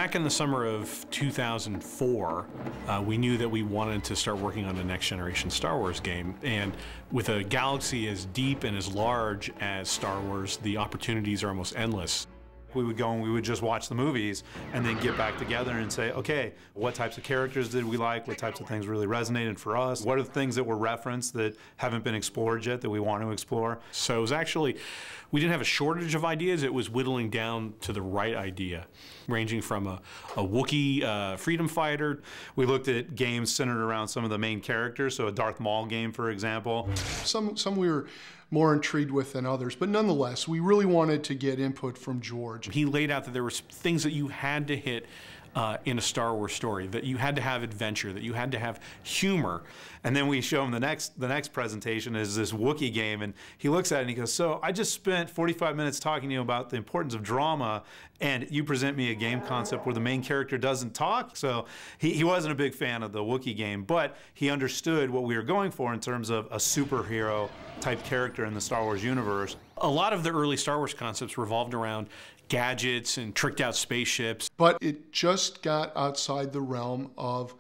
Back in the summer of 2004, we knew that we wanted to start working on a next generation Star Wars game. And with a galaxy as deep and as large as Star Wars, the opportunities are almost endless. We would go and we would just watch the movies and then get back together and say, okay, what types of characters did we like? What types of things really resonated for us? What are the things that were referenced that haven't been explored yet that we want to explore? So it was actually, we didn't have a shortage of ideas, it was whittling down to the right idea, ranging from a Wookiee freedom fighter. We looked at games centered around some of the main characters, so a Darth Maul game, for example. Some we were more intrigued with than others, but nonetheless, we really wanted to get input from George. He laid out that there were things that you had to hit in a Star Wars story, that you had to have adventure, that you had to have humor. And then we show him the next presentation is this Wookiee game, and he looks at it and he goes, so I just spent 45 minutes talking to you about the importance of drama, and you present me a game concept where the main character doesn't talk? So he wasn't a big fan of the Wookiee game, but he understood what we were going for in terms of a superhero type character in the Star Wars universe. A lot of the early Star Wars concepts revolved around gadgets and tricked out spaceships. But it just got outside the realm of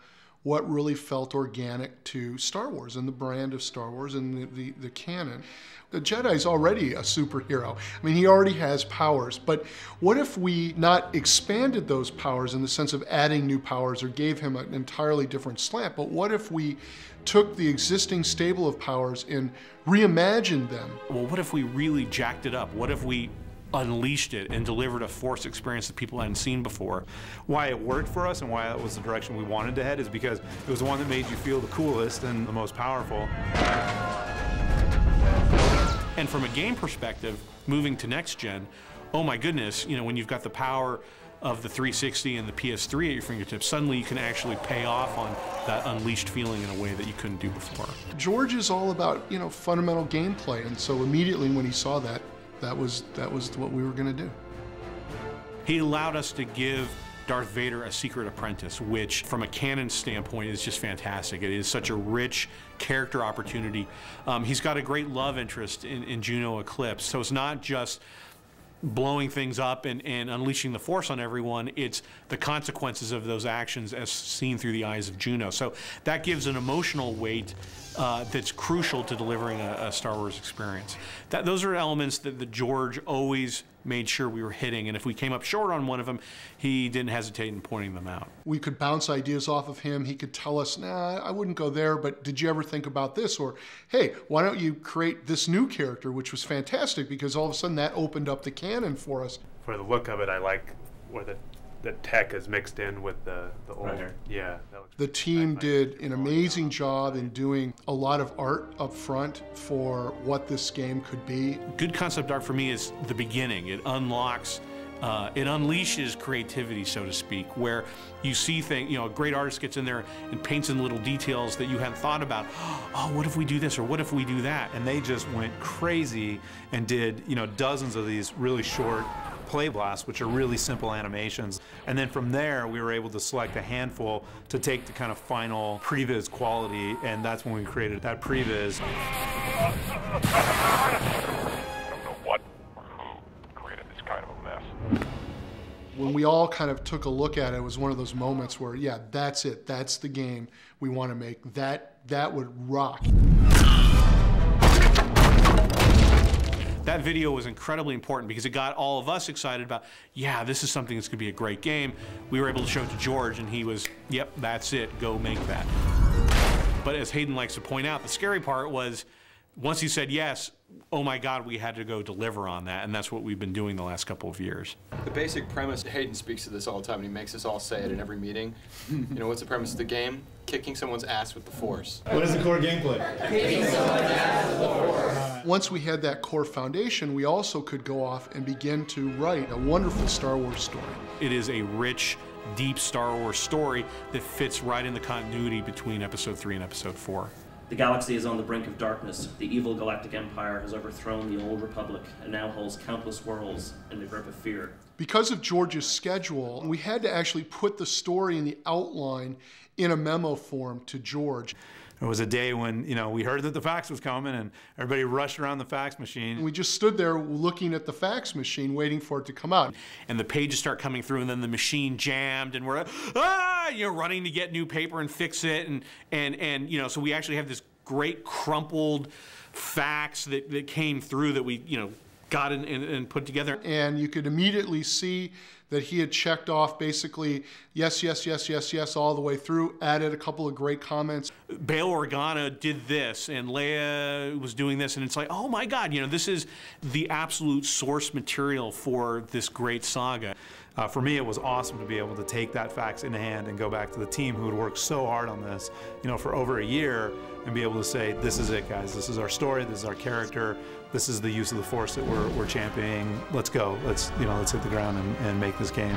what really felt organic to Star Wars and the brand of Star Wars and the canon. The Jedi's already a superhero. I mean, he already has powers, but what if we not expanded those powers in the sense of adding new powers or gave him an entirely different slant, but what if we took the existing stable of powers and reimagined them? Well, what if we really jacked it up? What if we unleashed it and delivered a Force experience that people hadn't seen before? Why it worked for us and why that was the direction we wanted to head is because it was the one that made you feel the coolest and the most powerful. And from a game perspective, moving to next gen, oh my goodness, you know, when you've got the power of the 360 and the PS3 at your fingertips, suddenly you can actually pay off on that unleashed feeling in a way that you couldn't do before. George is all about, you know, fundamental gameplay, and so immediately when he saw that, that was what we were going to do. He allowed us to give Darth Vader a secret apprentice, which from a canon standpoint is just fantastic. It is such a rich character opportunity. He's got a great love interest in Juno Eclipse, so it's not just blowing things up and unleashing the Force on everyone, it's the consequences of those actions as seen through the eyes of Juno. So that gives an emotional weight that's crucial to delivering a Star Wars experience. Those are elements that George always made sure we were hitting, and if we came up short on one of them, he didn't hesitate in pointing them out. We could bounce ideas off of him. He could tell us, nah, I wouldn't go there, but did you ever think about this? Or, hey, why don't you create this new character, which was fantastic because all of a sudden that opened up the canon for us. For the look of it, I like where the tech is mixed in with the old. Right. Yeah. The team did an amazing job in doing a lot of art up front for what this game could be. Good concept art for me is the beginning. It unlocks, it unleashes creativity, so to speak, where you see things, you know, a great artist gets in there and paints in little details that you hadn't thought about. Oh, what if we do this or what if we do that? And they just went crazy and did, you know, dozens of these really short play blasts, which are really simple animations. And then from there, we were able to select a handful to take the kind of final previs quality, and that's when we created that previs. I don't know what or who created this kind of a mess. When we all kind of took a look at it, it was one of those moments where, yeah, that's it. That's the game we want to make. That would rock. That video was incredibly important because it got all of us excited about, yeah, this is something that's going to be a great game. We were able to show it to George, and he was, yep, that's it, go make that. But as Hayden likes to point out, the scary part was, once he said yes, oh my God, we had to go deliver on that, and that's what we've been doing the last couple of years. The basic premise, Hayden speaks to this all the time, and he makes us all say it in every meeting. You know, what's the premise of the game? Kicking someone's ass with the Force. What is the core gameplay? Kicking someone's ass with the Force. Once we had that core foundation, we also could go off and begin to write a wonderful Star Wars story. It is a rich, deep Star Wars story that fits right in the continuity between Episode 3 and Episode 4. The galaxy is on the brink of darkness. The evil Galactic Empire has overthrown the old Republic and now holds countless worlds in the grip of fear. Because of George's schedule, we had to actually put the story and the outline in a memo form to George. There was a day when, you know, we heard that the fax was coming and everybody rushed around the fax machine. We just stood there looking at the fax machine, waiting for it to come out. And the pages start coming through, and then the machine jammed, and we're running to get new paper and fix it, and you know, so we actually have this great crumpled fax that came through that we, you know, got and put together. And you could immediately see that he had checked off basically yes, yes, yes, yes, yes, all the way through, added a couple of great comments. Bail Organa did this, and Leia was doing this, and it's like, oh my God, you know, this is the absolute source material for this great saga. For me, it was awesome to be able to take that fax in hand and go back to the team who had worked so hard on this, you know, for over a year, and be able to say, this is it, guys. This is our story. This is our character. This is the use of the Force that we're championing. Let's go. Let's hit the ground and make this game.